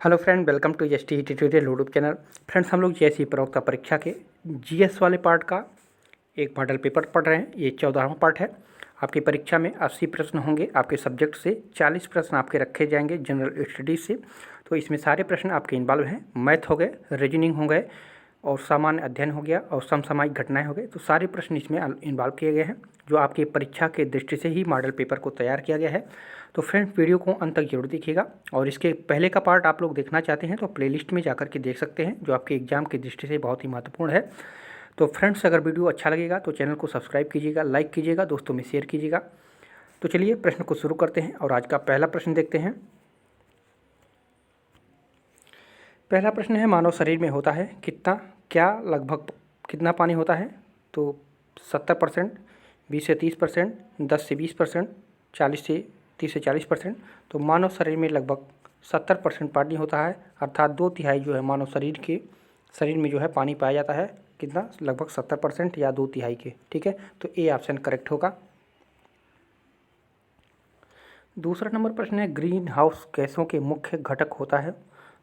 Hello friend, welcome to S T tutorial YouTube channel. Friends, हम लोग जैसी प्रवक्ता परीक्षा के जीएस वाले पार्ट का एक मॉडल पेपर पढ़ रहे हैं। ये 14वां पार्ट है। आपकी परीक्षा में 80 प्रश्न होंगे। आपके सब्जेक्ट से 40 प्रश्न आपके रखे जाएंगे जनरल स्टडीज से। तो इसमें सारे प्रश्न आपके इन्वॉल्व हैं। मैथ हो गए, रीजनिंग हो गए और सामान्य अध्ययन हो गया और समसामयिक घटनाएं हो गए। तो सारे प्रश्न इसमें इन्वॉल्व किए गए हैं, जो आपकी परीक्षा के दृष्टि से ही मॉडल पेपर को तैयार किया गया है। तो फ्रेंड्स, वीडियो को अंत तक जरूर देखिएगा। और इसके पहले का पार्ट आप लोग देखना चाहते हैं तो प्लेलिस्ट में जाकर के देख सकते हैं, जो आपके एग्जाम की दृष्टि से बहुत ही महत्वपूर्ण है। तो फ्रेंड्स, अगर वीडियो अच्छा लगेगा तो चैनल को सब्सक्राइब कीजिएगा, लाइक कीजिएगा, दोस्तों में शेयर कीजिएगा। तो चलिए प्रश्न को शुरू करते हैं और आज का पहला प्रश्न देखते हैं। पहला प्रश्न है, मानव शरीर में होता है लगभग कितना पानी होता है? तो 70%, 20 से 30%, 10 से 20%, 30 से 40%। तो मानव शरीर में लगभग 70% पानी होता है, अर्थात 2/3 जो है मानव शरीर में जो है पानी पाया जाता है। कितना? लगभग 70% या 2/3 के। ठीक है, तो ए ऑप्शन करेक्ट होगा। दूसरा नंबर प्रश्न है, ग्रीन हाउस गैसों के मुख्य घटक होता है।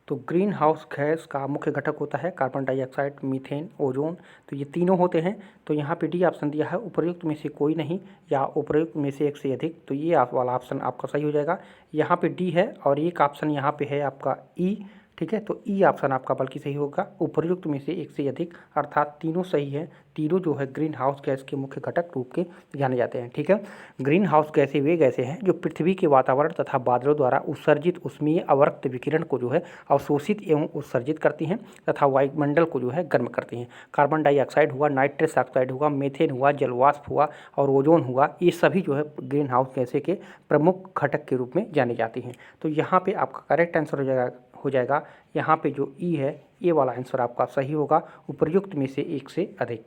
तो ग्रीन हाउस गैस का मुख्य घटक होता है कार्बन डाइऑक्साइड, मीथेन, ओजोन। तो ये तीनों होते हैं। तो यहाँ पे डी ऑप्शन दिया है, उपर्युक्त में से कोई नहीं या उपर्युक्त में से एक से अधिक। तो ये वाला ऑप्शन आपका सही हो जाएगा। यहाँ पे डी है और एक ऑप्शन यहाँ पे है आपका ई। ठीक है, तो ई ऑप्शन आपका बल्कि सही होगा, उपर्युक्त में से एक से अधिक, अर्थात तीनों सही है। तीनों जो है ग्रीन हाउस गैस के मुख्य घटक रूप के जाने जाते हैं। ठीक है, ग्रीन हाउस गैसें वे गैसें हैं जो पृथ्वी के वातावरण तथा बादलों द्वारा उत्सर्जित उष्मीय अवरक्त विकिरण को जो है अवशोषित एवं उत्सर्जित करती हैं तथा वायुमंडल को जो है गर्म करती हैं। कार्बन डाइऑक्साइड हुआ, नाइट्रस ऑक्साइड हुआ, मीथेन हुआ, जलवाष्प हुआ और ओजोन हुआ, ये सभी जो है ग्रीन हाउस गैसें के प्रमुख घटक के रूप में जानी जाती हैं। तो यहाँ पे आपका करेक्ट आंसर हो जाएगा यहाँ पे जो ई है, ये वाला आंसर आपका सही होगा, उपर्युक्त में से एक से अधिक।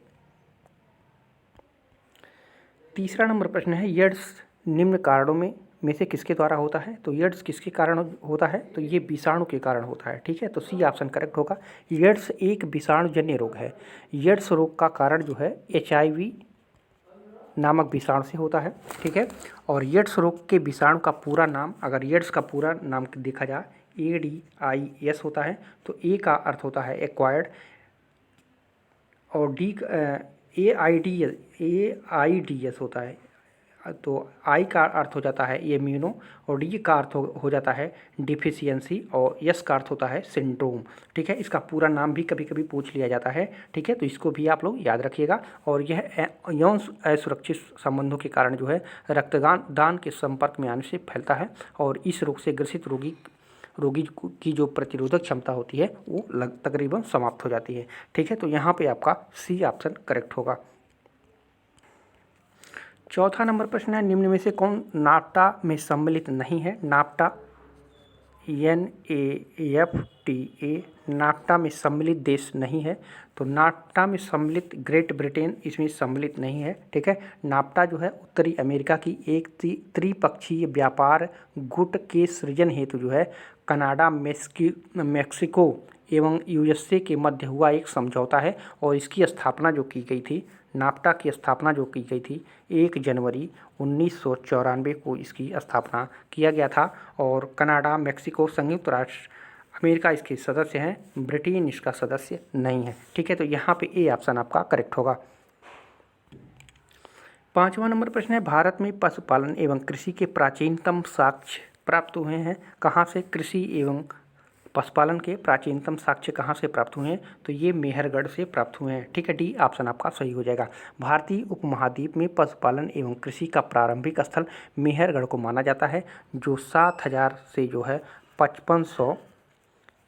तीसरा नंबर प्रश्न है, एड्स निम्न कारणों में से किसके द्वारा होता है? तो एड्स किसके कारण होता है? तो ये विषाणु के कारण होता है। ठीक है, तो सी ऑप्शन करेक्ट होगा। एड्स एक विषाणुजन्य रोग है। एड्स रोग का कारण जो है HIV नामक विषाणु से होता है। ठीक है, और एड्स रोग के विषाणु का पूरा नाम, अगर एड्स का पूरा नाम देखा जाए, AIDS होता है। तो ए का अर्थ होता है एक्वायर्ड और डी AIDS होता है। तो आई का अर्थ हो जाता है इम्यूनो और डी का अर्थ हो जाता है डिफिशियंसी और यस का अर्थ होता है सिंड्रोम। ठीक है, इसका पूरा नाम भी कभी कभी पूछ लिया जाता है। ठीक है, तो इसको भी आप लोग याद रखिएगा। और यह यौन असुरक्षित संबंधों के कारण जो है रक्तदान के संपर्क में आने से फैलता है और इस रोग से ग्रसित रोगी की जो प्रतिरोधक क्षमता होती है वो तकरीबन समाप्त हो जाती है। ठीक है, तो यहाँ पे आपका सी ऑप्शन करेक्ट होगा। चौथा नंबर प्रश्न है, निम्न में से कौन नाफ्टा में सम्मिलित नहीं है? नाफ्टा NAFTA नाफ्टा में सम्मिलित देश नहीं है। तो नाफ्टा में सम्मिलित ग्रेट ब्रिटेन इसमें सम्मिलित नहीं है। ठीक है, नाफ्टा जो है उत्तरी अमेरिका की एक त्रिपक्षीय व्यापार गुट के सृजन हेतु जो है कनाडा, मेक्सिको एवं USA के मध्य हुआ एक समझौता है। और इसकी स्थापना जो की गई थी, नाफ्टा की स्थापना जो की गई थी 1 जनवरी 1994 को इसकी स्थापना किया गया था। और कनाडा, मेक्सिको, संयुक्त राष्ट्र अमेरिका इसके सदस्य हैं, ब्रिटेन इसका सदस्य नहीं है। ठीक है, तो यहाँ पे ए ऑप्शन आपका करेक्ट होगा। पांचवा नंबर प्रश्न है, भारत में पशुपालन एवं कृषि के प्राचीनतम साक्ष्य प्राप्त हुए हैं कहाँ से? कृषि एवं पशुपालन के प्राचीनतम साक्ष्य कहाँ से प्राप्त हुए हैं? तो ये मेहरगढ़ से प्राप्त हुए हैं। ठीक है, डी ऑप्शन आपका सही हो जाएगा। भारतीय उपमहाद्वीप में पशुपालन एवं कृषि का प्रारंभिक स्थल मेहरगढ़ को माना जाता है, जो 7000 से जो है 5500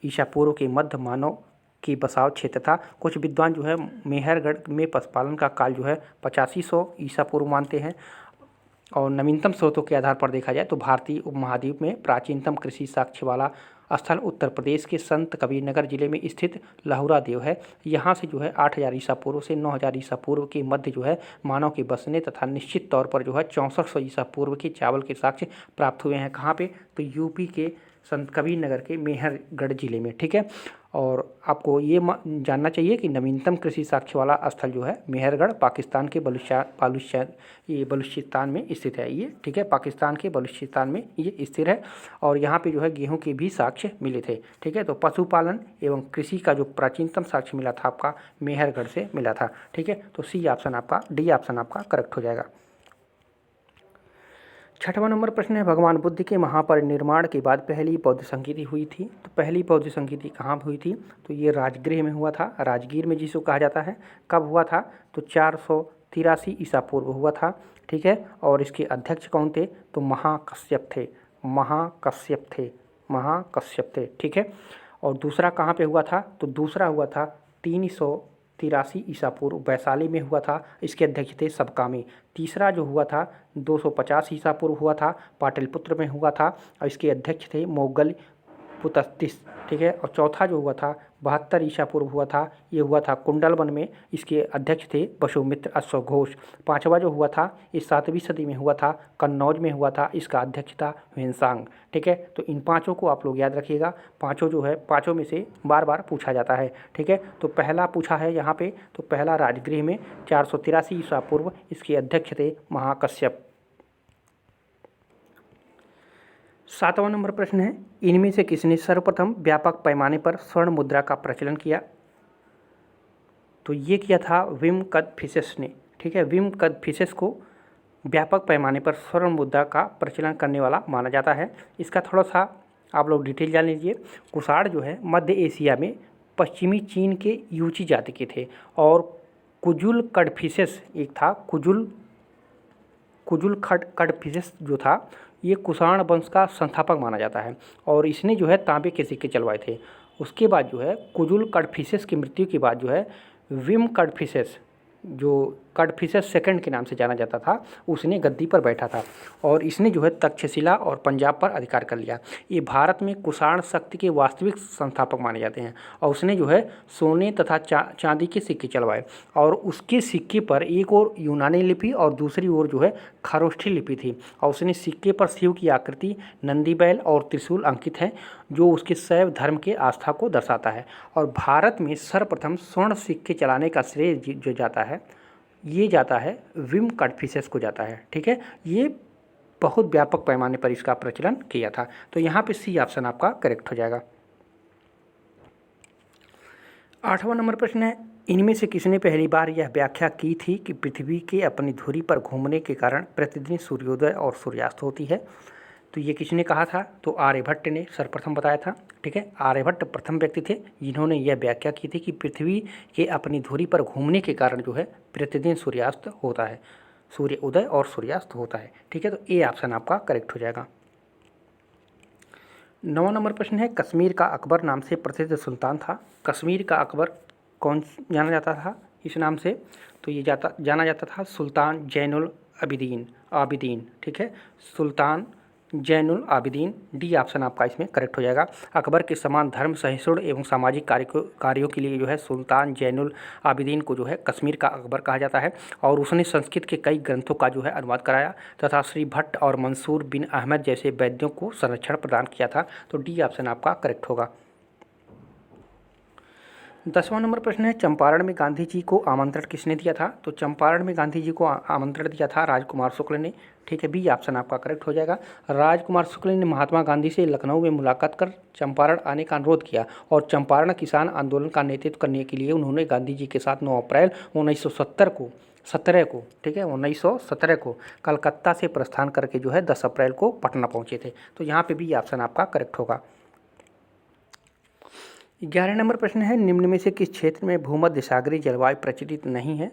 ईसा पूर्व के मध्य मानव की बसाव क्षेत्र था। कुछ विद्वान जो है मेहरगढ़ में पशुपालन का काल जो है 8500 ईसा पूर्व मानते हैं। और नवीनतम स्रोतों के आधार पर देखा जाए तो भारतीय उपमहाद्वीप में प्राचीनतम कृषि साक्ष्य वाला स्थल उत्तर प्रदेश के संत कबीरनगर जिले में स्थित लहुरा देव है। यहाँ से जो है 8000 ईसा पूर्व से 9000 ईसा पूर्व के मध्य जो है मानव के बसने तथा निश्चित तौर पर जो है 6400 ईसा पूर्व के चावल के साक्ष्य प्राप्त हुए हैं। कहाँ पे? तो यूपी के संत कबीर नगर के मेहरगढ़ जिले में। ठीक है, और आपको ये जानना चाहिए कि नवीनतम कृषि साक्ष्य वाला स्थल जो है मेहरगढ़ पाकिस्तान के बलूचिस्तान में स्थित है ये। ठीक है, पाकिस्तान के बलूचिस्तान में ये स्थित है और यहाँ पे जो है गेहूं के भी साक्ष्य मिले थे। ठीक है, तो पशुपालन एवं कृषि का जो प्राचीनतम साक्ष्य मिला था आपका मेहरगढ़ से मिला था। ठीक है, तो डी ऑप्शन आपका करेक्ट हो जाएगा। 6वां नंबर प्रश्न है, भगवान बुद्ध के महापरिनिर्वाण के बाद पहली बौद्ध संगीति हुई थी। तो पहली बौद्ध संगीति कहाँ हुई थी? तो ये राजगृह में हुआ था, राजगीर में जिसको कहा जाता है। कब हुआ था? तो 483 ईसा पूर्व हुआ था। ठीक है, और इसके अध्यक्ष कौन थे? तो महाकश्यप थे। ठीक है, और दूसरा कहाँ पे हुआ था? तो दूसरा हुआ था 383 ईसा पूर्व वैशाली में हुआ था, इसके अध्यक्ष थे सबकामी। तीसरा जो हुआ था 250 ईसा पूर्व हुआ था, पाटलिपुत्र में हुआ था और इसके अध्यक्ष थे मोगल पुतस्तिस। ठीक है, और चौथा जो हुआ था 72 ईसा पूर्व हुआ था, ये हुआ था कुंडलवन में, इसके अध्यक्ष थे वसुमित्र अश्वघोष। पांचवा जो हुआ था ये 7वीं सदी में हुआ था, कन्नौज में हुआ था, इसका अध्यक्ष था ह्वेनसांग। ठीक है, तो इन पांचों को आप लोग याद रखिएगा, पांचों जो है पांचों में से बार बार पूछा जाता है। ठीक है, तो पहला पूछा है यहाँ पे, तो पहला राजगृह में 483 ईसा पूर्व, इसके अध्यक्ष थे महाकश्यप। 7वां नंबर प्रश्न है, इनमें से किसने सर्वप्रथम व्यापक पैमाने पर स्वर्ण मुद्रा का प्रचलन किया? तो ये किया था विम कदफिसेस ने। ठीक है, विम कदफिसेस को व्यापक पैमाने पर स्वर्ण मुद्रा का प्रचलन करने वाला माना जाता है। इसका थोड़ा सा आप लोग डिटेल जान लीजिए। कुषाण जो है मध्य एशिया में पश्चिमी चीन के यूची जाति के थे और कुजुल कड़फिसेस एक था, कुजुल कड़फिसेस जो था ये कुषाण वंश का संस्थापक माना जाता है और इसने जो है तांबे के सिक्के चलवाए थे। उसके बाद जो है कुजुल कड़फिसेस की मृत्यु के बाद जो है विम कड़फिसेस, जो कड़फिसेस सेकंड के नाम से जाना जाता था, उसने गद्दी पर बैठा था और इसने जो है तक्षशिला और पंजाब पर अधिकार कर लिया। ये भारत में कुषाण शक्ति के वास्तविक संस्थापक माने जाते हैं और उसने जो है सोने तथा चांदी के सिक्के चलवाए और उसके सिक्के पर एक और यूनानी लिपि और दूसरी ओर जो है खरोष्ठी लिपि थी और उसने सिक्के पर शिव की आकृति, नंदी बैल और त्रिशूल अंकित है जो उसके शैव धर्म के आस्था को दर्शाता है। और भारत में सर्वप्रथम स्वर्ण सिक्के चलाने का श्रेय जो जाता है ये जाता है विम कड़फिसेस को जाता है। ठीक है, ये बहुत व्यापक पैमाने पर इसका प्रचलन किया था। तो यहाँ पे सी ऑप्शन आपका करेक्ट हो जाएगा। 8वां नंबर प्रश्न है, इनमें से किसने पहली बार यह व्याख्या की थी कि पृथ्वी के अपनी धुरी पर घूमने के कारण प्रतिदिन सूर्योदय और सूर्यास्त होती है? तो ये किसने कहा था? तो आर्यभट्ट ने सर्वप्रथम बताया था। ठीक है, आर्यभट्ट प्रथम व्यक्ति थे जिन्होंने यह व्याख्या की थी कि पृथ्वी के अपनी धुरी पर घूमने के कारण जो है प्रतिदिन सूर्यास्त होता है, सूर्य उदय और सूर्यास्त होता है। ठीक है, तो ए ऑप्शन आपका करेक्ट हो जाएगा। 9वां नंबर प्रश्न है, कश्मीर का अकबर नाम से प्रसिद्ध सुल्तान था। कश्मीर का अकबर कौन जाना जाता था इस नाम से? तो ये जाना जाता था सुल्तान जैनुल आबिदीन। ठीक है, सुल्तान जैनुल आबिदीन, डी ऑप्शन आपका इसमें करेक्ट हो जाएगा। अकबर के समान धर्म सहिष्णु एवं सामाजिक कार्यों के लिए जो है सुल्तान जैनुल आबिदीन को जो है कश्मीर का अकबर कहा जाता है और उसने संस्कृत के कई ग्रंथों का जो है अनुवाद कराया तथा श्री भट्ट और मंसूर बिन अहमद जैसे वैद्यों को संरक्षण प्रदान किया था। तो डी ऑप्शन आपका करेक्ट होगा। 10वां नंबर प्रश्न है, चंपारण में गांधी जी को आमंत्रण किसने दिया था? तो चंपारण में गांधी जी को आमंत्रण दिया था राजकुमार शुक्ल ने। ठीक है, बी ऑप्शन आपका करेक्ट हो जाएगा। राजकुमार शुक्ल ने महात्मा गांधी से लखनऊ में मुलाकात कर चंपारण आने का अनुरोध किया और चंपारण किसान आंदोलन का नेतृत्व करने के लिए उन्होंने गांधी जी के साथ 9 अप्रैल 1917 को ठीक है 1917 को कलकत्ता से प्रस्थान करके जो है 10 अप्रैल को पटना पहुँचे थे। तो यहाँ पर बी ऑप्शन आपका करेक्ट होगा। 11 नंबर प्रश्न है, निम्न में से किस क्षेत्र में भूमध्य सागरीय जलवायु प्रचलित नहीं है?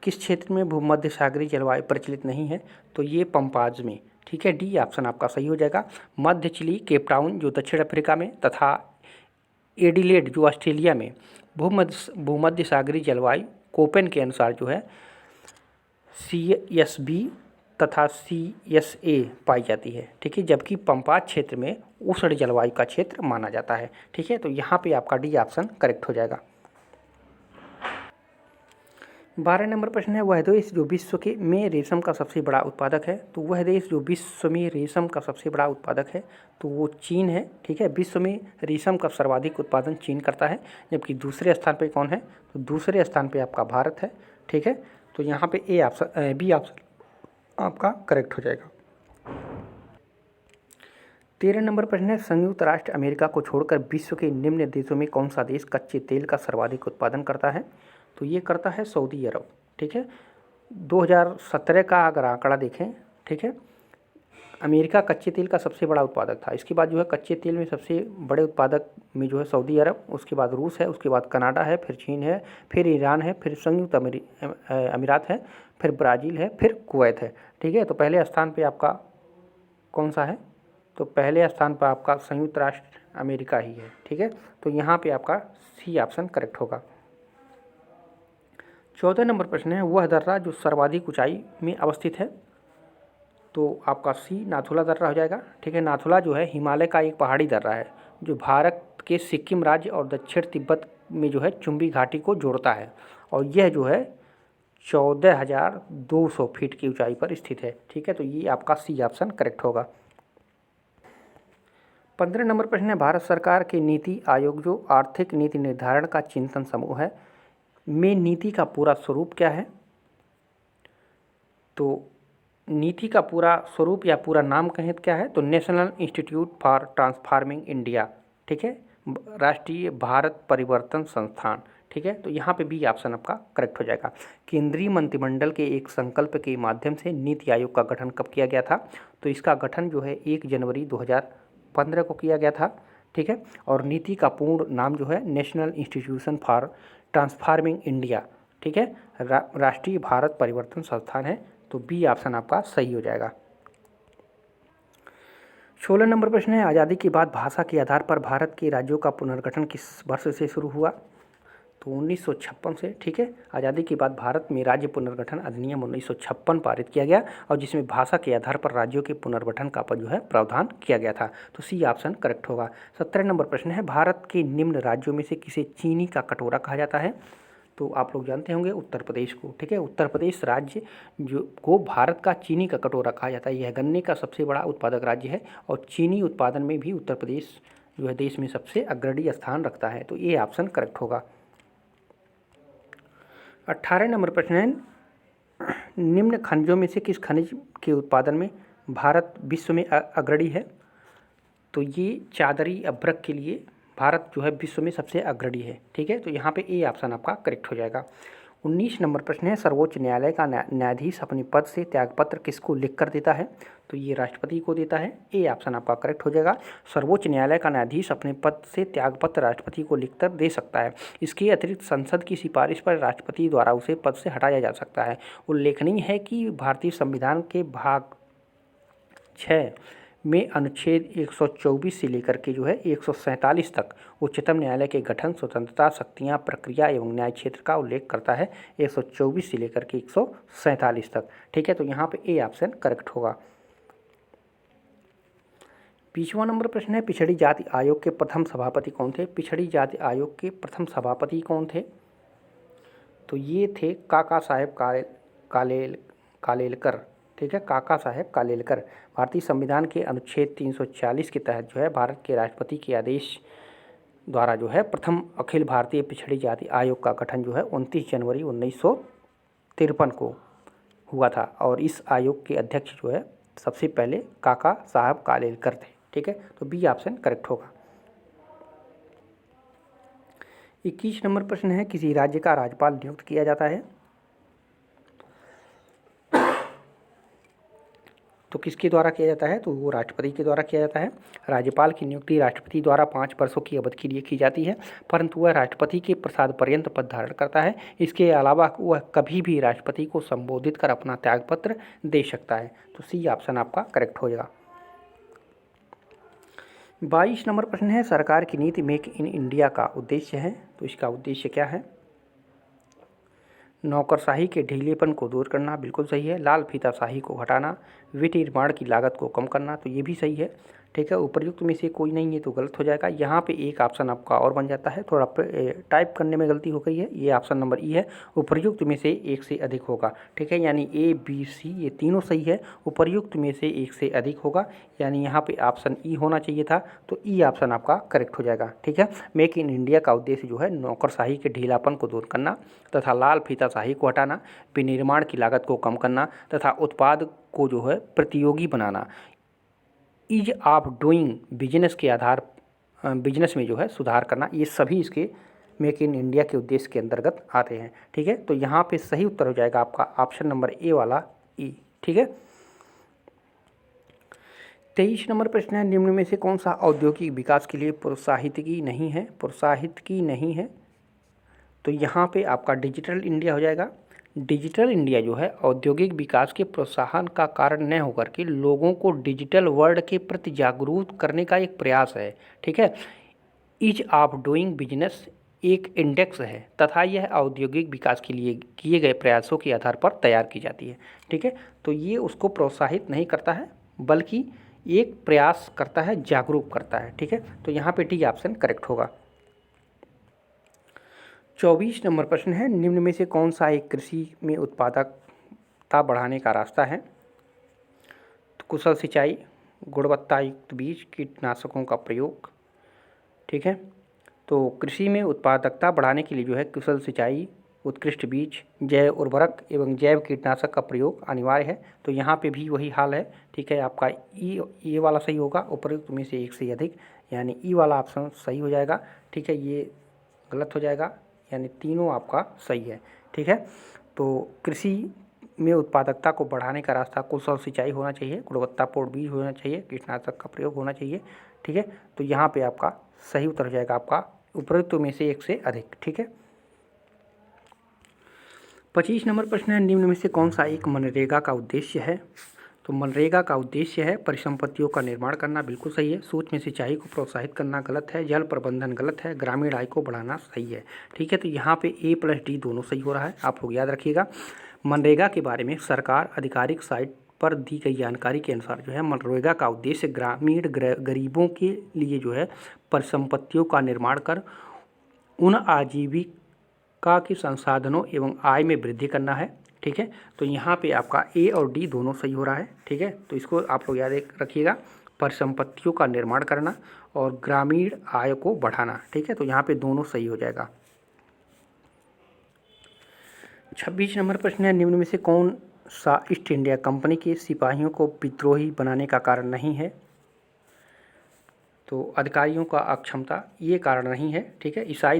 किस क्षेत्र में भूमध्य सागरीय जलवायु प्रचलित नहीं है? तो ये पंपाज में। ठीक है, डी ऑप्शन आपका सही हो जाएगा। मध्य चिली, केपटाउन जो दक्षिण अफ्रीका में तथा एडिलेड जो ऑस्ट्रेलिया में भूमध्य सागरीय जलवायु कोपेन के अनुसार जो है CSB तथा CSA पाई जाती है। ठीक है, जबकि पंपाज क्षेत्र में उष्ण जलवायु का क्षेत्र माना जाता है। ठीक है, तो यहाँ पे आपका डी ऑप्शन करेक्ट हो जाएगा। 12 नंबर प्रश्न है, वह देश जो विश्व के में रेशम का सबसे बड़ा उत्पादक है। तो वह देश जो विश्व में रेशम का सबसे बड़ा उत्पादक है तो वो चीन है। ठीक है, विश्व में रेशम का सर्वाधिक उत्पादन चीन करता है, जबकि दूसरे स्थान पे कौन है? तो दूसरे स्थान पे आपका भारत है। ठीक है, तो यहाँ पे बी ऑप्शन आपका करेक्ट हो जाएगा। 13 नंबर प्रश्न है, संयुक्त राष्ट्र अमेरिका को छोड़कर विश्व के निम्न देशों में कौन सा देश कच्चे तेल का सर्वाधिक उत्पादन करता है? तो ये करता है सऊदी अरब। ठीक है, 2017 का अगर आंकड़ा देखें, ठीक है, अमेरिका कच्चे तेल का सबसे बड़ा उत्पादक था। इसके बाद जो है कच्चे तेल में सबसे बड़े उत्पादक में जो है सऊदी अरब, उसके बाद रूस है, उसके बाद कनाडा है, फिर चीन है, फिर ईरान है, फिर संयुक्त अमीरात है, फिर ब्राज़ील है, फिर कुवैत है। ठीक है, तो पहले स्थान पे आपका कौन सा है? तो पहले स्थान पर आपका संयुक्त राष्ट्र अमेरिका ही है। ठीक है, तो यहाँ पे आपका सी ऑप्शन करेक्ट होगा। 14 नंबर प्रश्न है, वह दर्रा जो सर्वाधिक ऊंचाई में अवस्थित है। तो आपका सी नाथुला दर्रा हो जाएगा। ठीक है, नाथुला जो है हिमालय का एक पहाड़ी दर्रा है जो भारत के सिक्किम राज्य और दक्षिण तिब्बत में जो है चुंबी घाटी को जोड़ता है, और यह जो है 14,200 फीट की ऊंचाई पर स्थित है। ठीक है, तो ये आपका सी ऑप्शन करेक्ट होगा। 15 नंबर प्रश्न है, भारत सरकार के नीति आयोग जो आर्थिक नीति निर्धारण का चिंतन समूह है में नीति का पूरा स्वरूप क्या है? तो नीति का पूरा स्वरूप या पूरा नाम कहें तो क्या है? तो national institute for transforming India. ठीक है, राष्ट्रीय भारत परिवर्तन संस्थान। ठीक है, तो यहाँ पे बी ऑप्शन आपका करेक्ट हो जाएगा। केंद्रीय मंत्रिमंडल के एक संकल्प के माध्यम से नीति आयोग का गठन कब किया गया था? तो इसका गठन जो है 1 जनवरी 2015 को किया गया था। ठीक है, और नीति का पूर्ण नाम जो है national institution for transforming India, ठीक है, राष्ट्रीय भारत परिवर्तन संस्थान है। तो बी ऑप्शन आपका सही हो जाएगा। 16 नंबर प्रश्न है, आज़ादी के बाद भाषा के आधार पर भारत के राज्यों का पुनर्गठन किस वर्ष से शुरू हुआ? तो 1956 से। ठीक है, आज़ादी के बाद भारत में राज्य पुनर्गठन अधिनियम 1956 पारित किया गया, और जिसमें भाषा के आधार पर राज्यों के पुनर्गठन का जो है प्रावधान किया गया था। तो सी ऑप्शन करेक्ट होगा। 17 नंबर प्रश्न है, भारत के निम्न राज्यों में से किसे चीनी का कटोरा कहा जाता है? तो आप लोग जानते होंगे उत्तर प्रदेश को। ठीक है, उत्तर प्रदेश राज्य जो को भारत का चीनी का कटोरा कहा जाता है। यह गन्ने का सबसे बड़ा उत्पादक राज्य है, और चीनी उत्पादन में भी उत्तर प्रदेश जो है देश में सबसे अग्रणी स्थान रखता है। तो ये ऑप्शन करेक्ट होगा। 18 नंबर प्रश्न है, निम्न खनिजों में से किस खनिज के उत्पादन में भारत विश्व में अग्रणी है? तो ये चादरी अभ्रक के लिए भारत जो है विश्व में सबसे अग्रणी है। ठीक है, तो यहाँ पे ए ऑप्शन आपका करेक्ट हो जाएगा। 19 नंबर प्रश्न है, सर्वोच्च न्यायालय का न्यायाधीश अपने पद से त्यागपत्र किसको लिख कर देता है? तो ये राष्ट्रपति को देता है। ए ऑप्शन आपका करेक्ट हो जाएगा। सर्वोच्च न्यायालय का न्यायाधीश अपने पद से त्यागपत्र राष्ट्रपति को लिखकर दे सकता है। इसके अतिरिक्त संसद की सिफारिश पर राष्ट्रपति द्वारा उसे पद से हटाया जा सकता है। उल्लेखनीय है कि भारतीय संविधान के भाग 6 में अनुच्छेद 124 से लेकर के जो है 147 तक उच्चतम न्यायालय के गठन, स्वतंत्रता, शक्तियां, प्रक्रिया एवं न्याय क्षेत्र का उल्लेख करता है। 124 से लेकर के 147 तक। ठीक है, तो यहाँ पे ए ऑप्शन करेक्ट होगा। 20वां नंबर प्रश्न है, पिछड़ी जाति आयोग के प्रथम सभापति कौन थे? पिछड़ी जाति आयोग के प्रथम सभापति कौन थे? तो ये थे काका साहेब कालेलकर। ठीक है, काका साहेब कालेलकर। भारतीय संविधान के अनुच्छेद 340 के तहत जो है भारत के राष्ट्रपति के आदेश द्वारा जो है प्रथम अखिल भारतीय पिछड़ी जाति आयोग का गठन जो है 29 जनवरी 1953 को हुआ था, और इस आयोग के अध्यक्ष जो है सबसे पहले काका साहब कालेलकर थे। ठीक है, तो बी ऑप्शन करेक्ट होगा। 21 नंबर प्रश्न है, किसी राज्य का राज्यपाल नियुक्त किया जाता है तो किसके द्वारा किया जाता है? तो वो राष्ट्रपति के द्वारा किया जाता है। राज्यपाल की नियुक्ति राष्ट्रपति द्वारा 5 वर्षों की अवधि के लिए की जाती है, परंतु वह राष्ट्रपति के प्रसाद पर्यंत पद धारण करता है। इसके अलावा वह कभी भी राष्ट्रपति को संबोधित कर अपना त्यागपत्र दे सकता है। तो सी ऑप्शन आपका करेक्ट हो जाएगा। 22 नंबर प्रश्न है, सरकार की नीति मेक इन इंडिया का उद्देश्य है। तो इसका उद्देश्य क्या है? नौकरशाही के ढीलेपन को दूर करना, बिल्कुल सही है। लाल फीताशाही को हटाना, वित्त निर्माण की लागत को कम करना, तो ये भी सही है। ठीक है। उपर्युक्त में से कोई नहीं है तो गलत हो जाएगा। यहाँ पे एक ऑप्शन आपका और बन जाता है, थोड़ा टाइप करने में गलती हो गई है, ये ऑप्शन नंबर ई है, उपर्युक्त में से एक से अधिक होगा, ठीक है। यानी ए बी सी ये तीनों सही है, उपर्युक्त में से एक से अधिक होगा, यानी यहाँ पे ऑप्शन ई होना चाहिए था, तो ई ऑप्शन आपका करेक्ट हो जाएगा, ठीक है। मेक इन इंडिया का उद्देश्य जो है नौकरशाही के ढीलापन को दूर करना तथा लाल फीताशाही को हटाना, विनिर्माण की लागत को कम करना तथा उत्पाद को जो है प्रतियोगी बनाना, ईज ऑफ डूइंग बिजनेस के आधार बिजनेस में जो है सुधार करना, ये सभी इसके मेक इन इंडिया के उद्देश्य के अंतर्गत आते हैं, ठीक है। तो यहाँ पे सही उत्तर हो जाएगा आपका ऑप्शन नंबर ए वाला ई, ठीक है। 23 नंबर प्रश्न है, निम्न में से कौन सा औद्योगिक विकास के लिए प्रोत्साहितकी नहीं है? तो यहाँ पे आपका डिजिटल इंडिया हो जाएगा। डिजिटल इंडिया जो है औद्योगिक विकास के प्रोत्साहन का कारण न होकर के लोगों को डिजिटल वर्ल्ड के प्रति जागरूक करने का एक प्रयास है, ठीक है। ईज ऑफ डूइंग बिजनेस एक इंडेक्स है तथा यह औद्योगिक विकास के लिए किए गए प्रयासों के आधार पर तैयार की जाती है, ठीक है। तो ये उसको प्रोत्साहित नहीं करता है बल्कि एक प्रयास करता है, जागरूक करता है, ठीक है। तो यहाँ पे डी ऑप्शन करेक्ट होगा। 24 नंबर प्रश्न है, निम्न में से कौन सा एक कृषि में उत्पादकता बढ़ाने का रास्ता है? तो कुशल सिंचाई, गुणवत्तायुक्त बीज, कीटनाशकों का प्रयोग, ठीक है। तो कृषि में उत्पादकता बढ़ाने के लिए जो है कुशल सिंचाई, उत्कृष्ट बीज, जैव उर्वरक एवं जैव कीटनाशक का प्रयोग अनिवार्य है। तो यहाँ पे भी वही हाल है, ठीक है। आपका ई ये वाला सही होगा, उपयुक्त में से एक से अधिक, यानी ई वाला ऑप्शन सही हो जाएगा, ठीक है। ये गलत हो जाएगा, यानी तीनों आपका सही है, ठीक है। तो कृषि में उत्पादकता को बढ़ाने का रास्ता कुशल सिंचाई होना चाहिए, गुणवत्तापूर्ण बीज होना चाहिए, कीटनाशक का प्रयोग होना चाहिए, ठीक है। तो यहाँ पे आपका सही उत्तर हो जाएगा आपका उपयुक्त में से एक से अधिक, ठीक है। 25 नंबर प्रश्न है, निम्न में से कौन सा एक मनरेगा का उद्देश्य है? तो मनरेगा का उद्देश्य है परिसंपत्तियों का निर्माण करना, बिल्कुल सही है। सूक्ष्म सिंचाई को प्रोत्साहित करना गलत है, जल प्रबंधन गलत है, ग्रामीण आय को बढ़ाना सही है, ठीक है। तो यहाँ पे ए प्लस डी दोनों सही हो रहा है, आप लोग याद रखिएगा। मनरेगा के बारे में सरकार आधिकारिक साइट पर दी गई जानकारी के अनुसार जो है मनरेगा का उद्देश्य ग्रामीण गरीबों के लिए जो है परिसंपत्तियों का निर्माण कर उन आजीविका के संसाधनों एवं आय में वृद्धि करना है, ठीक है। तो यहाँ पे आपका ए और डी दोनों सही हो रहा है, ठीक है। तो इसको आप लोग याद रखिएगा, परिसंपत्तियों का निर्माण करना और ग्रामीण आय को बढ़ाना, ठीक है। तो यहाँ पे दोनों सही हो जाएगा। 26 नंबर प्रश्न है, निम्न में से कौन सा ईस्ट इंडिया कंपनी के सिपाहियों को विद्रोही बनाने का कारण नहीं है? तो अधिकारियों का अक्षमता ये कारण नहीं है, ठीक है। ईसाई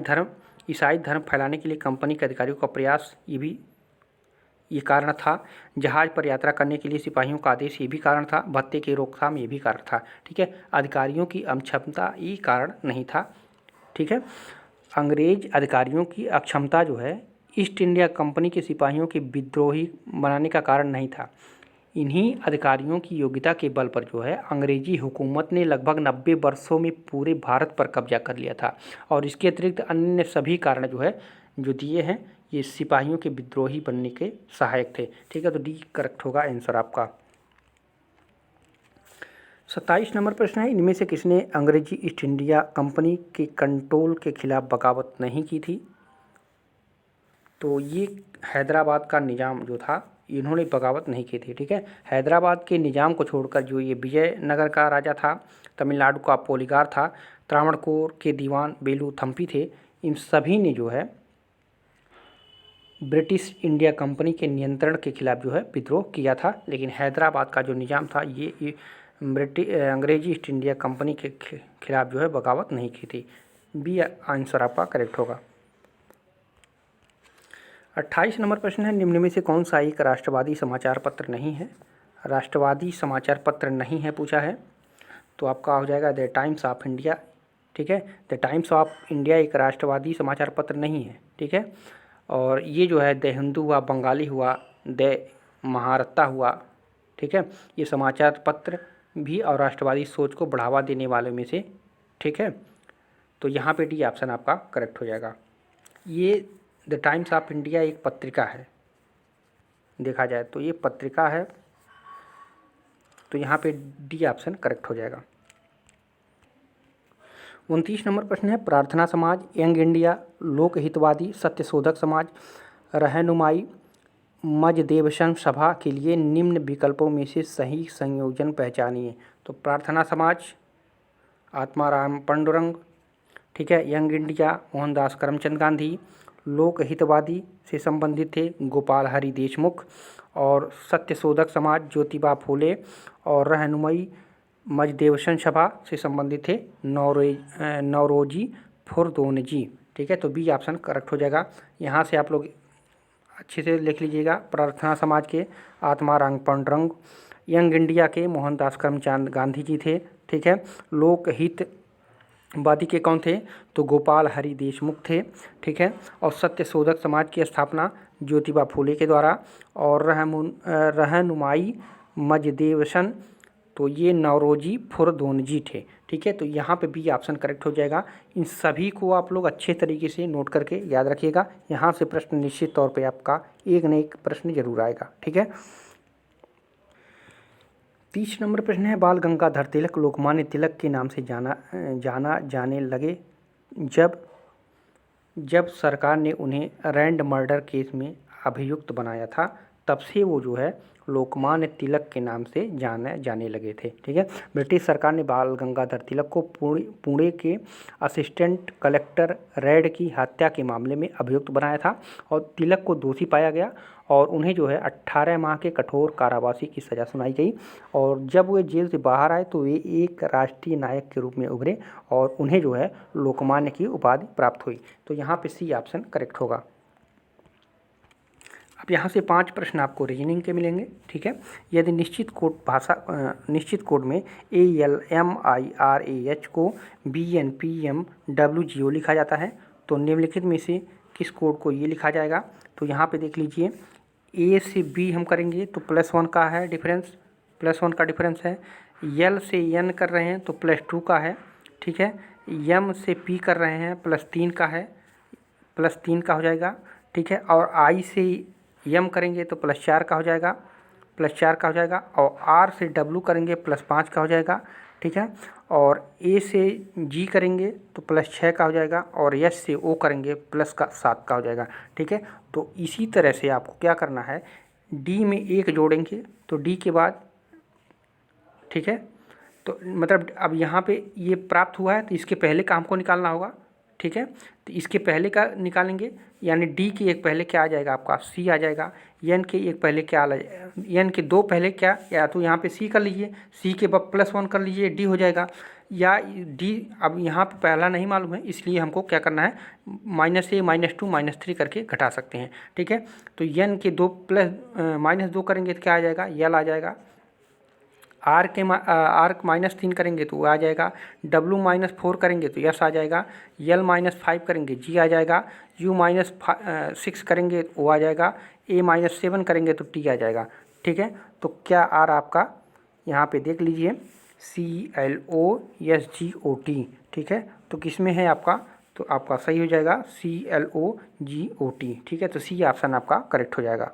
धर्म फैलाने के लिए कंपनी के अधिकारियों का प्रयास ये कारण था। जहाज पर यात्रा करने के लिए सिपाहियों का आदेश ये भी कारण था। भत्ते की रोकथाम ये भी कारण था, ठीक है। अधिकारियों की अक्षमता ये कारण नहीं था, ठीक है। अंग्रेज अधिकारियों की अक्षमता जो है ईस्ट इंडिया कंपनी के सिपाहियों के विद्रोही बनाने का कारण नहीं था। इन्हीं अधिकारियों की योग्यता के बल पर जो है अंग्रेजी हुकूमत ने लगभग 90 वर्षों में पूरे भारत पर कब्जा कर लिया था, और इसके अतिरिक्त अन्य सभी कारण जो है जो दिए हैं ये सिपाहियों के विद्रोही बनने के सहायक थे, ठीक है। तो डी करेक्ट होगा आंसर आपका। 27 नंबर प्रश्न है, इनमें से किसने अंग्रेजी ईस्ट इंडिया कंपनी के कंट्रोल के खिलाफ बगावत नहीं की थी? तो ये हैदराबाद का निज़ाम जो था इन्होंने बगावत नहीं की थी, ठीक है। हैदराबाद के निज़ाम को छोड़कर जो ये विजयनगर का राजा था, तमिलनाडु का पोलीगार था, त्रावणकोर के दीवान बेलूथम्पी थे, इन सभी ने जो है ब्रिटिश इंडिया कंपनी के नियंत्रण के खिलाफ जो है विद्रोह किया था। लेकिन हैदराबाद का जो निज़ाम था ये अंग्रेजी ईस्ट इंडिया कंपनी के खिलाफ जो है बगावत नहीं की थी। बी आंसर आपका करेक्ट होगा। 28 नंबर प्रश्न है, निम्न में से कौन सा एक राष्ट्रवादी समाचार पत्र नहीं है? राष्ट्रवादी समाचार पत्र नहीं है पूछा है, तो आपका हो जाएगा द टाइम्स ऑफ इंडिया, ठीक है। द टाइम्स ऑफ इंडिया एक राष्ट्रवादी समाचार पत्र नहीं है, ठीक है। और ये जो है द हिंदू हुआ, बंगाली हुआ, द महारत्ता हुआ, ठीक है, ये समाचार पत्र भी और राष्ट्रवादी सोच को बढ़ावा देने वालों में से, ठीक है। तो यहाँ पे डी ऑप्शन आपका करेक्ट हो जाएगा। ये द टाइम्स ऑफ इंडिया एक पत्रिका है, देखा जाए तो ये पत्रिका है, तो यहाँ पे डी ऑप्शन करेक्ट हो जाएगा। 29 नंबर प्रश्न है प्रार्थना समाज, यंग इंडिया, लोक हितवादी, सत्यशोधक समाज, रहनुमाई मजदेवशन सभा के लिए निम्न विकल्पों में से सही संयोजन पहचानिए। तो प्रार्थना समाज आत्माराम पांडुरंग, ठीक है, यंग इंडिया मोहनदास करमचंद गांधी, लोक हितवादी से संबंधित थे गोपाल हरि देशमुख, और सत्यशोधक समाज ज्योतिबा फूले, और रहनुमाई मजदेवशन सभा से संबंधित थे नौरोजी फुरदोनजी। ठीक है, तो बी ऑप्शन करेक्ट हो जाएगा। यहाँ से आप लोग अच्छे से लिख लीजिएगा। प्रार्थना समाज के आत्माराम पांडुरंग, यंग इंडिया के मोहनदास करमचंद गांधी जी थे। ठीक है, लोकहितवादी के कौन थे? तो गोपाल हरि देशमुख थे। ठीक है, और सत्यशोधक समाज की स्थापना ज्योतिबा फूले के द्वारा, और रहनुमाई मजदेवशन तो ये नौरोजी फुरदोनजी थे। ठीक है, तो यहाँ पे बी ऑप्शन करेक्ट हो जाएगा। इन सभी को आप लोग अच्छे तरीके से नोट करके याद रखिएगा। यहाँ से प्रश्न निश्चित तौर पे आपका एक न एक प्रश्न जरूर आएगा। ठीक है, 30 नंबर प्रश्न है बाल गंगाधर तिलक लोकमान्य तिलक के नाम से जाना जाने लगे जब सरकार ने उन्हें रैंड मर्डर केस में अभियुक्त बनाया था, तब से वो जो है लोकमान्य तिलक के नाम से जाने लगे थे। ठीक है, ब्रिटिश सरकार ने बाल गंगाधर तिलक को पुणे के असिस्टेंट कलेक्टर रेड की हत्या के मामले में अभियुक्त बनाया था, और तिलक को दोषी पाया गया और उन्हें जो है 18 माह के कठोर कारावासी की सज़ा सुनाई गई। और जब वे जेल से बाहर आए तो वे एक राष्ट्रीय नायक के रूप में उभरे और उन्हें जो है लोकमान्य की उपाधि प्राप्त हुई। तो यहाँ पे सी ऑप्शन करेक्ट होगा। अब यहाँ से 5 प्रश्न आपको रीजनिंग के मिलेंगे। ठीक है, यदि निश्चित कोड में ALMIRAH को BNPMWGO लिखा जाता है, तो निम्नलिखित में से किस कोड को ये लिखा जाएगा? तो यहाँ पे देख लीजिए, A से B हम करेंगे तो +1 का है डिफरेंस, +1 का डिफरेंस है। L से N कर रहे हैं तो +2 का है। ठीक है, M से P कर रहे हैं +3 का है, +3 का हो जाएगा। ठीक है, और I से M करेंगे तो +4 का हो जाएगा, +4 का हो जाएगा। और R से W करेंगे +5 का हो जाएगा। ठीक है, और A से G करेंगे तो +6 का हो जाएगा, और S से O करेंगे +7 का हो जाएगा। ठीक है, तो इसी तरह से आपको क्या करना है, D में 1 जोड़ेंगे तो D के बाद, ठीक है, तो मतलब अब यहाँ पे ये प्राप्त हुआ है तो इसके पहले का हमको निकालना होगा। ठीक है, तो इसके पहले का निकालेंगे, यानी डी के एक पहले क्या आ जाएगा आपका? सी आ जाएगा। एन के एक पहले क्या आ जाएगा? एन के 2 पहले क्या, या तो यहाँ पे सी कर लीजिए, सी के बाद +1 कर लीजिए, डी हो जाएगा। या डी अब यहाँ पे पहला नहीं मालूम है, इसलिए हमको क्या करना है, -A -2 -3 करके घटा सकते हैं। ठीक है, तो एन के 2 -2 करेंगे तो क्या आ जाएगा? यल आ जाएगा। आर -3 करेंगे तो आ जाएगा। W -4 करेंगे तो यस आ जाएगा। L -5 करेंगे जी आ जाएगा। U -6 करेंगे तो ओ आ जाएगा। A -7 करेंगे तो टी आ जाएगा। ठीक है, तो क्या आर आपका यहाँ पे देख लीजिए, CLOSGOT। ठीक है, तो किस में है आपका? तो आपका सही हो जाएगा CLOGOT। ठीक है, तो सी ऑप्शन आपका करेक्ट हो जाएगा।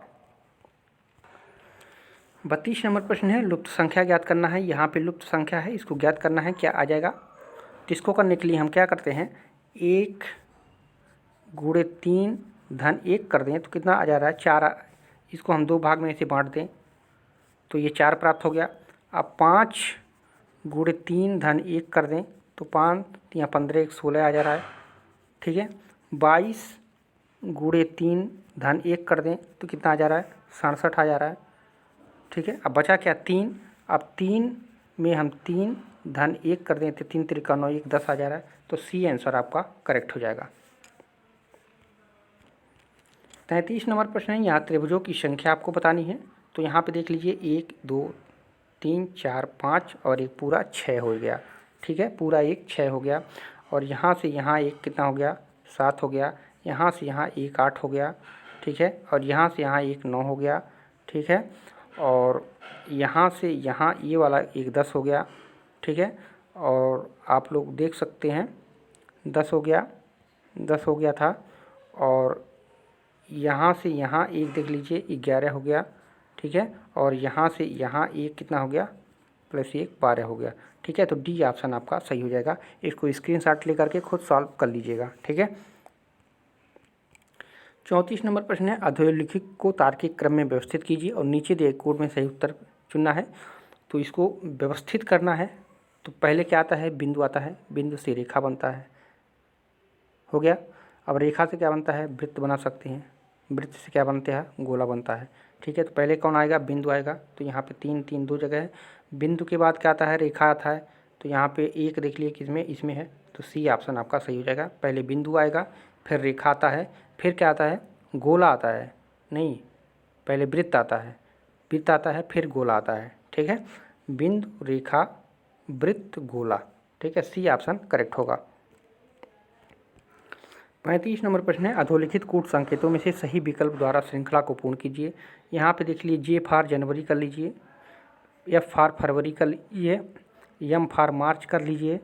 32 नंबर प्रश्न है लुप्त संख्या ज्ञात करना है। यहाँ पे लुप्त संख्या है, इसको ज्ञात करना है, क्या आ जाएगा? तो इसको करने के लिए हम क्या करते हैं, 1 × 3 धन 1 कर दें तो कितना आ जा रहा है? 4। इसको हम 2 भाग में ऐसे बांट दें तो ये 4 प्राप्त हो गया। अब 5 × 3 धन 1 कर दें तो 5 या 15 1 16 आ जा रहा है। ठीक है, 22 × 3 धन 1 कर दें तो कितना आ जा रहा है? 67 आ जा रहा है। ठीक है, अब बचा क्या? 3। अब 3 में हम 3 धन 1 कर दें तो 3 × 3 = 9 1 10 आ जा रहा है। तो सी आंसर आपका करेक्ट हो जाएगा। 33 नंबर प्रश्न है, यहाँ त्रिभुजों की संख्या आपको बतानी है। तो यहाँ पे देख लीजिए 1 2 3 4 5 और एक पूरा 6 हो गया। ठीक है, पूरा एक 6 हो गया। और यहाँ से यहाँ एक कितना हो गया? 7 हो गया। यहाँ से यहाँ एक 8 हो गया। ठीक है, और यहाँ से यहाँ एक 9 हो गया। ठीक है, और यहाँ से यहाँ ये वाला एक 10 हो गया। ठीक है, और आप लोग देख सकते हैं 10 हो गया, 10 हो गया था। और यहाँ से यहाँ एक देख लीजिए 11 हो गया। ठीक है, और यहाँ से यहाँ एक कितना हो गया? +1 12 हो गया। ठीक है। तो डी ऑप्शन आपका सही हो जाएगा। इसको स्क्रीनशॉट लेकर के खुद सॉल्व कर लीजिएगा, ठीक है। 34 नंबर प्रश्न है, अधोलिखित को तार्किक क्रम में व्यवस्थित कीजिए और नीचे दिए कोड में सही उत्तर चुनना है। तो इसको व्यवस्थित करना है तो पहले क्या आता है, बिंदु आता है, बिंदु से रेखा बनता है, हो गया। अब रेखा से क्या बनता है, वृत्त बना सकते हैं, वृत्त से क्या बनता है, गोला बनता है, ठीक है। तो पहले कौन आएगा, बिंदु आएगा। तो यहाँ पे 3 3 2 जगह है। बिंदु के बाद क्या आता है, रेखा आता है। तो यहाँ पे एक देख लिए किसमें, इसमें है। तो सी ऑप्शन आपका सही हो जाएगा। पहले बिंदु आएगा, फिर रेखा आता है, फिर क्या आता है, गोला आता है, नहीं पहले वृत्त आता है, वृत्त आता है, फिर गोला आता है, ठीक है। बिंदु, रेखा, वृत्त, गोला, ठीक है। सी ऑप्शन करेक्ट होगा। 35 नंबर प्रश्न है, अधोलिखित कूट संकेतों में से सही विकल्प द्वारा श्रृंखला को पूर्ण कीजिए। यहाँ पे देख लीजिए, जे फॉर जनवरी कर लीजिए, एफ फॉर फरवरी कर लीजिए, एम फॉर मार्च कर लीजिए,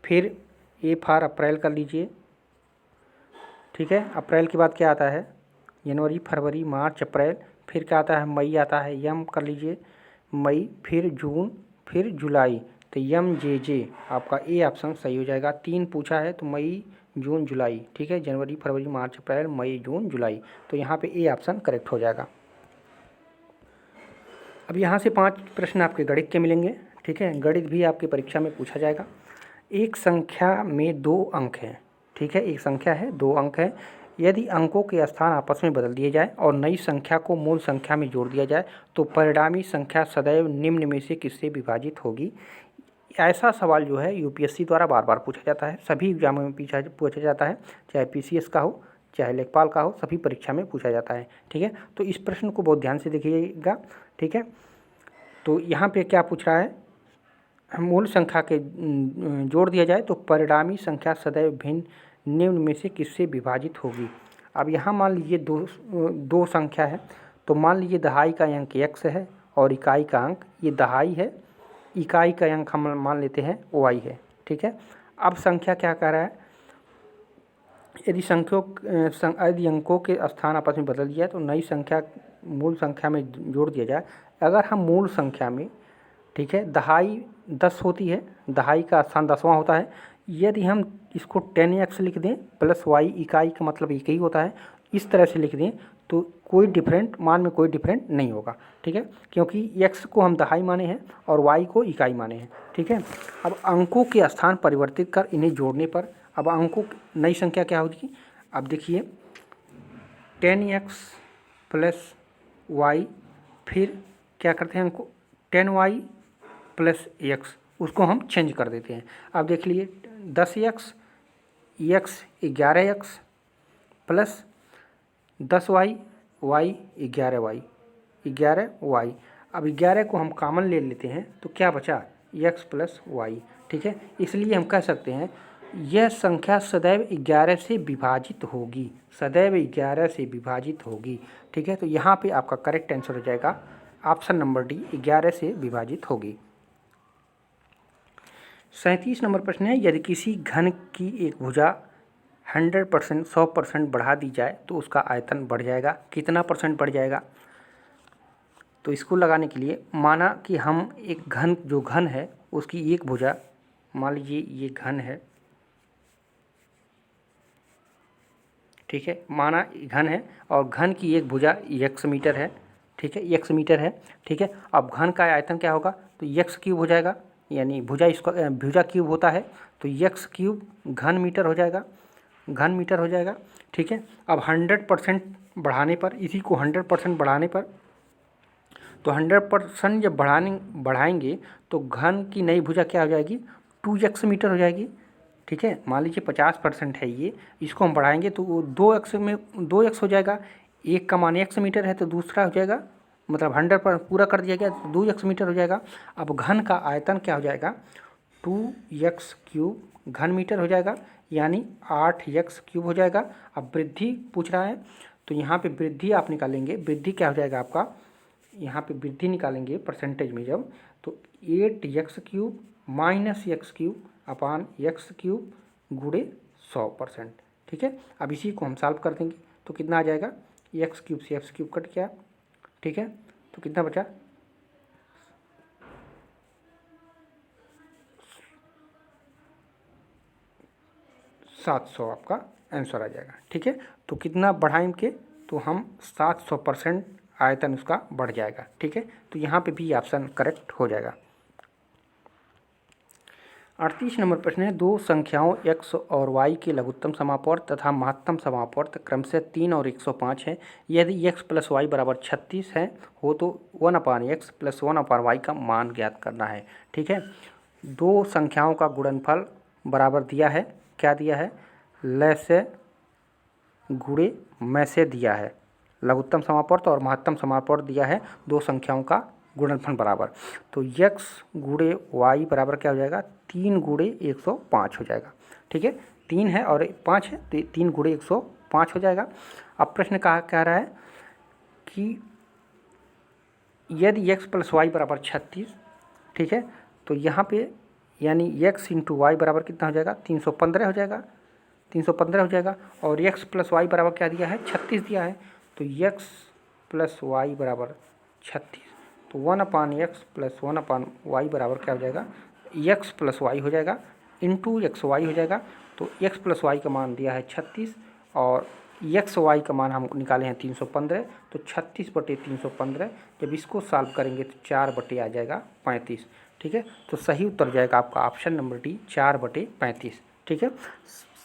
फिर ए फॉर अप्रैल कर लीजिए, ठीक है। अप्रैल के बाद क्या आता है, जनवरी, फरवरी, मार्च, अप्रैल, फिर क्या आता है, मई आता है, यम कर लीजिए, मई, फिर जून, फिर जुलाई। तो यम जे जे आपका ए ऑप्शन सही हो जाएगा। 3 पूछा है तो मई, जून, जुलाई, ठीक है। जनवरी, फरवरी, मार्च, अप्रैल, मई, जून, जुलाई। तो यहाँ पे ए ऑप्शन करेक्ट हो जाएगा। अब यहाँ से 5 प्रश्न आपके गणित के मिलेंगे, ठीक है। गणित भी आपकी परीक्षा में पूछा जाएगा। एक संख्या में 2 अंक हैं, ठीक है। एक संख्या है, 2 अंक है। यदि अंकों के स्थान आपस में बदल दिए जाए और नई संख्या को मूल संख्या में जोड़ दिया जाए तो परिणामी संख्या सदैव निम्न में से किससे विभाजित होगी। ऐसा सवाल जो है यूपीएससी द्वारा बार बार पूछा जाता है, सभी एग्जामों में पूछा जाता है, चाहे पीसीएस का हो चाहे लेखपाल का हो, सभी परीक्षा में पूछा जाता है, ठीक है। तो इस प्रश्न को बहुत ध्यान से देखिएगा, ठीक है। तो यहाँ पे क्या पूछ रहा है, मूल संख्या के जोड़ दिया जाए तो परिणामी संख्या सदैव भिन्न निम्न में से किससे विभाजित होगी। अब यहाँ मान लीजिए दो संख्या है, तो मान लीजिए दहाई का अंक x है और इकाई का अंक, ये दहाई है, इकाई का अंक हम मान लेते हैं y है, ठीक है। अब संख्या क्या कह रहा है, यदि अंकों के स्थान आपस में बदल दिया तो नई संख्या मूल संख्या में जोड़ दिया जाए। अगर हम मूल संख्या में, ठीक है, दहाई 10 होती है, दहाई का स्थान 10वां होता है। यदि हम इसको 10x लिख दें प्लस y, इकाई का मतलब एक ही होता है, इस तरह से लिख दें तो कोई डिफरेंट मान में कोई डिफरेंट नहीं होगा, ठीक है। क्योंकि x को हम दहाई माने हैं और y को इकाई माने हैं, ठीक है। अब अंकों के स्थान परिवर्तित कर इन्हें जोड़ने पर अब अंकों नई संख्या क्या होगी। अब देखिए 10x प्लस y, फिर क्या करते हैं हमको 10y प्लस x, उसको हम चेंज कर देते हैं। अब देख लिए 10x, x 11x plus 10y, y 11y, 11y। अब 11 को हम कॉमन ले लेते हैं तो क्या बचा, x प्लस y, ठीक है। इसलिए हम कह सकते हैं यह संख्या सदैव 11 से विभाजित होगी, सदैव 11 से विभाजित होगी, ठीक है। तो यहाँ पे आपका करेक्ट आंसर हो जाएगा ऑप्शन नंबर डी, 11 से विभाजित होगी। 37 नंबर प्रश्न है, यदि किसी घन की एक भुजा 100% 100% बढ़ा दी जाए तो उसका आयतन बढ़ जाएगा, कितना % बढ़ जाएगा। तो इसको लगाने के लिए माना कि हम एक घन, जो घन है उसकी एक भुजा, मान लीजिए ये घन है, ठीक है, माना घन है और घन की एक भुजा x मीटर है, ठीक है, x मीटर है, ठीक है। अब घन का आयतन क्या होगा, तो x क्यूब हो जाएगा, यानी भुजा, इसका भुजा क्यूब होता है तो x क्यूब घन मीटर हो जाएगा, घन मीटर हो जाएगा, ठीक है। अब 100% बढ़ाने पर, इसी को 100% बढ़ाने पर, तो 100% जब बढ़ाएंगे तो घन की नई भुजा क्या हो जाएगी, 2x मीटर हो जाएगी, ठीक है। मान लीजिए 50% है ये, इसको हम बढ़ाएंगे तो वो 2x में 2x हो जाएगा, एक का मान x मीटर है तो दूसरा हो जाएगा, मतलब 100 पर पूरा कर दिया गया तो 2x मीटर हो जाएगा। अब घन का आयतन क्या हो जाएगा, 2x क्यूब घन मीटर हो जाएगा, यानी 8x क्यूब हो जाएगा। अब वृद्धि पूछ रहा है तो यहाँ पे वृद्धि आप निकालेंगे, वृद्धि क्या हो जाएगा आपका, यहाँ पे वृद्धि निकालेंगे परसेंटेज में जब, तो 8x cube minus x cube अपान x क्यूब गुणे 100%, ठीक है। अब इसी को हम सॉल्व कर देंगे तो कितना आ जाएगा, x क्यूब से x क्यूब कट गया, ठीक है। तो कितना बचा, 700 आपका आंसर आ जाएगा। ठीक है, तो कितना बढ़ाएं के, तो हम 700% आयतन उसका बढ़ जाएगा। ठीक है, तो यहाँ पे भी ऑप्शन करेक्ट हो जाएगा। 38 नंबर प्रश्न है, दो संख्याओं x और y के लघुत्तम समापवर्त तथा महत्तम समापवर्त क्रमशः 3 और 105 है। यदि x प्लस वाई बराबर 36 है हो तो 1/x प्लस 1/y का मान ज्ञात करना है। ठीक है, दो संख्याओं का गुणनफल बराबर दिया है, क्या दिया है, ल से गुणे में से दिया है। लघुत्तम समापवर्त और महत्तम समापवर्त दिया है, दो संख्याओं का गुणनफल बराबर। तो x गुणे वाई बराबर क्या हो जाएगा, 3 गुणे 105 हो जाएगा। ठीक है, 3 है और 5 है तो 3 गुणे 105 हो जाएगा। अब प्रश्न कह रहा है कि यदि x प्लस वाई बराबर 36, ठीक है, तो यहाँ पे यानी x इंटू वाई बराबर कितना हो जाएगा, 315 हो जाएगा, 315 हो जाएगा। और x प्लस वाई बराबर क्या दिया है, 36 दिया है। तो x प्लस वाई बराबर 36, तो 1/x प्लस 1/y बराबर क्या हो जाएगा, x प्लस वाई हो जाएगा इंटू एक्स वाई हो जाएगा। तो x प्लस वाई का मान दिया है 36 और एक्स वाई का मान हम निकाले हैं 315। तो 36/315, जब इसको सॉल्व करेंगे तो 4 आ जाएगा 35। ठीक है, तो सही उत्तर जाएगा आपका ऑप्शन नंबर डी, 4/35। ठीक है,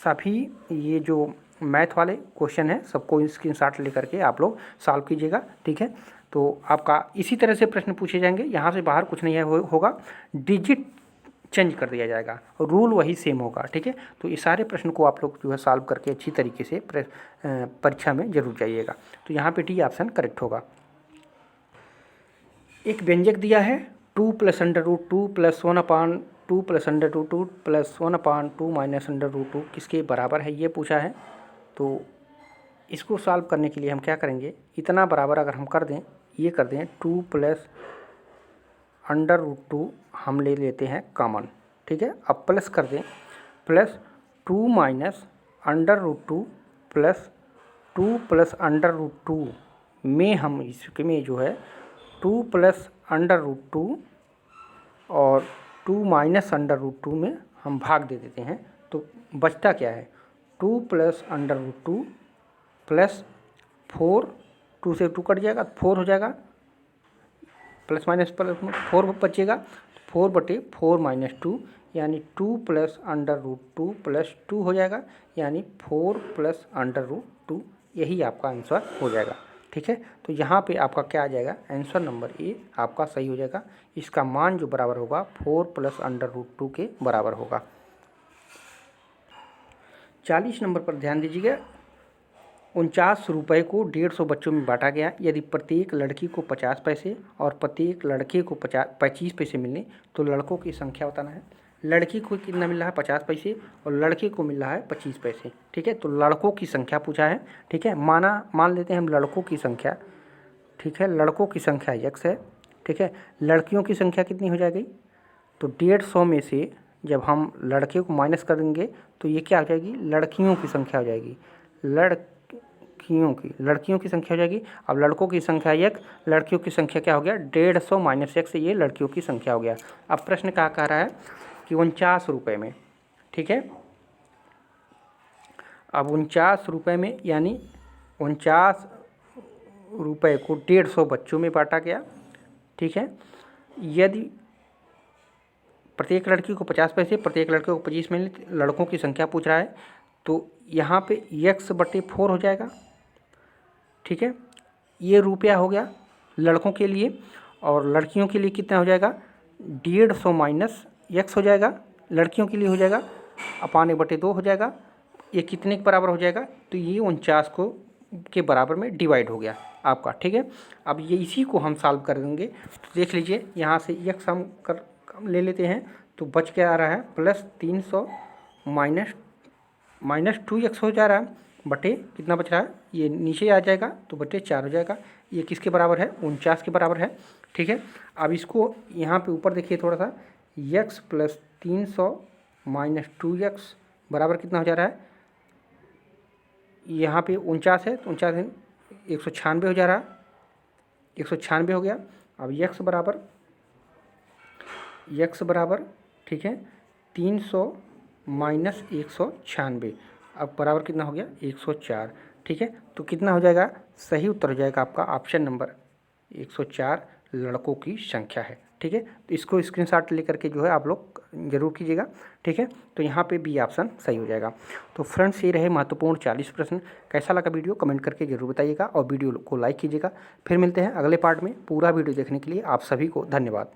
सभी ये जो मैथ वाले क्वेश्चन है सबको स्क्रीनशॉट लेकर के आप लोग सॉल्व कीजिएगा। ठीक है, तो आपका इसी तरह से प्रश्न पूछे जाएंगे, यहाँ से बाहर कुछ नहीं है होगा, डिजिट चेंज कर दिया जाएगा, रूल वही सेम होगा। ठीक है, तो इस सारे प्रश्न को आप लोग जो है सॉल्व करके अच्छी तरीके से परीक्षा में जरूर जाइएगा। तो यहाँ पे डी ऑप्शन करेक्ट होगा। एक व्यंजक दिया है 2 + √2 + 1/2 + √2 + 1/2 - √2 किसके बराबर है, ये पूछा है। तो इसको सॉल्व करने के लिए हम क्या करेंगे, इतना बराबर अगर हम कर दें, ये कर दें 2 + √2 हम ले लेते हैं कॉमन। ठीक है, अब प्लस कर दें, प्लस 2 - √2 प्लस 2 + √2 में हम इसमें जो है 2 + √2 और 2 - √2 में हम भाग दे देते हैं। तो बचता क्या है, 2 + √2 प्लस 4, 2 से 2 कट जाएगा, 4 हो जाएगा, प्लस माइनस प्लस 4 बचेगा, 4/4 - 2 यानी 2 + √2 प्लस 2 हो जाएगा, यानी 4 + √2, यही आपका आंसर हो जाएगा। ठीक है, तो यहाँ पे आपका क्या आ जाएगा, आंसर नंबर ए आपका सही हो जाएगा। इसका मान जो बराबर होगा 4 + √2 के बराबर होगा। 40 नंबर पर ध्यान दीजिएगा, 49 रुपये को 150 बच्चों में बांटा गया। यदि प्रत्येक लड़की को 50 पैसे और प्रत्येक लड़के को 25 पैसे मिलने तो लड़कों की संख्या बताना है। लड़की को कितना मिल रहा है, 50 पैसे, और लड़के को मिल रहा है 25 पैसे। ठीक है, तो लड़कों की संख्या पूछा है। ठीक है, मान लेते हैं हम लड़कों की संख्या। ठीक है, लड़कों की संख्या x है। ठीक है, लड़कियों की संख्या कितनी हो जाएगी, तो 150 में से जब हम लड़के को माइनस कर देंगे तो ये क्या हो जाएगी, लड़कियों की संख्या हो जाएगी, लड़कियों की संख्या हो जाएगी। अब लड़कों की संख्या 1, लड़कियों की संख्या क्या हो गया, 150 - x, ये लड़कियों की संख्या हो गया। अब प्रश्न क्या कह रहा है कि 49 रुपये में, ठीक है, अब 49 रुपये में यानी 49 रुपये को 150 बच्चों में बांटा गया। ठीक है, यदि प्रत्येक लड़की को 50 पैसे, प्रत्येक लड़के को 25 मिले, लड़कों की संख्या पूछ रहा है, तो यहाँ पे x/4 हो जाएगा। ठीक है, ये रुपया हो गया लड़कों के लिए, और लड़कियों के लिए कितना हो जाएगा, 150 - x हो जाएगा, लड़कियों के लिए हो जाएगा /2 हो जाएगा। ये कितने के बराबर हो जाएगा, तो ये 49 को के बराबर में डिवाइड हो गया आपका। ठीक है, अब ये इसी को हम सॉल्व कर देंगे। तो देख लीजिए, यहाँ से x हम ले लेते हैं, तो बच के आ रहा है +300 - 2x हो जा रहा है, बटे कितना बच रहा है, ये नीचे आ जाएगा तो बटे 4 हो जाएगा। ये किसके बराबर है, 49 के बराबर है। ठीक है, अब इसको यहाँ पे ऊपर देखिए थोड़ा सा, x + 300 - 2x बराबर कितना हो जा रहा है, यहाँ पे 49 है तो 49 196 हो जा रहा है, 196 हो गया। अब x बराबर ठीक है 300 - 196, अब बराबर कितना हो गया 104। ठीक है, तो कितना हो जाएगा, सही उत्तर हो जाएगा आपका ऑप्शन नंबर 104 लड़कों की संख्या है। ठीक है, तो इसको स्क्रीनशॉट लेकर के जो है आप लोग जरूर कीजिएगा। ठीक है, तो यहाँ पे बी ऑप्शन सही हो जाएगा। तो फ्रेंड्स, ये रहे महत्वपूर्ण 40 प्रश्न। कैसा लगा वीडियो कमेंट करके जरूर बताइएगा और वीडियो को लाइक कीजिएगा। फिर मिलते हैं अगले पार्ट में। पूरा वीडियो देखने के लिए आप सभी को धन्यवाद।